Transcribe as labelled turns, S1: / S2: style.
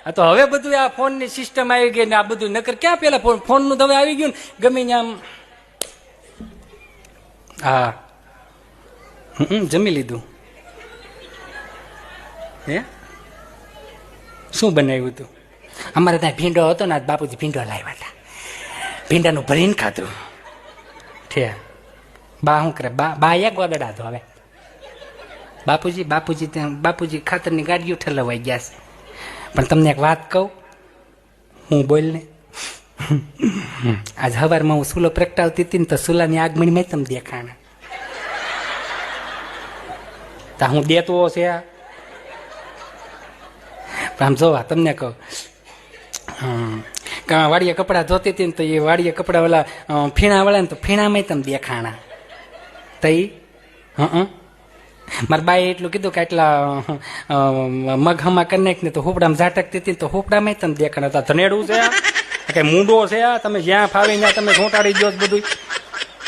S1: તો હવે બધું આ ફોન ની સિસ્ટમ આવી ગઈ ને આ બધું નકર ક્યાં પેલા ફોન નું હવે આવી ગયું ને ગમે આમ. હા જમી લીધું. હે શું બનાવ્યું હતું? અમારે ત્યાં ભીંડો હતો ને બાપુજી ભીંડો લાવ્યા હતા, ભીંડાનું ભરીને ખાધું. ઠે બા શું કરે? બા એક ગોદડા તો હવે બાપુજી ખાતરની ગાડીઓ ઠલવાઈ ગયા છે. પણ તમને એક વાત કહું, હું બોલ ને, આજ સવારમાં હું સુલો પ્રગટાવતી હતી ને તો સુલાની આગમણી મેં તમે દેખાણા તા હું દેતો છે. પણ આમ જોવા તમને કહું, વાડીએ કપડાં ધોતી હતી ને તો એ વાડીએ કપડાં ઓલા ફીણા વાળા ને તો ફીણામાં તમે દેખાણા તઈ. મારા બાએ એટલું કીધું કે એટલા મગ હમા કરી નાખ ને તો હોપડામાં ઝાટકતી હતી તો હોપડામાં તમે દેખાણા હતા. ધનેડું છે કે મૂંડો છે, તમે જ્યાં ફાવી ત્યાં તમે ચોંટાડી દો બધું.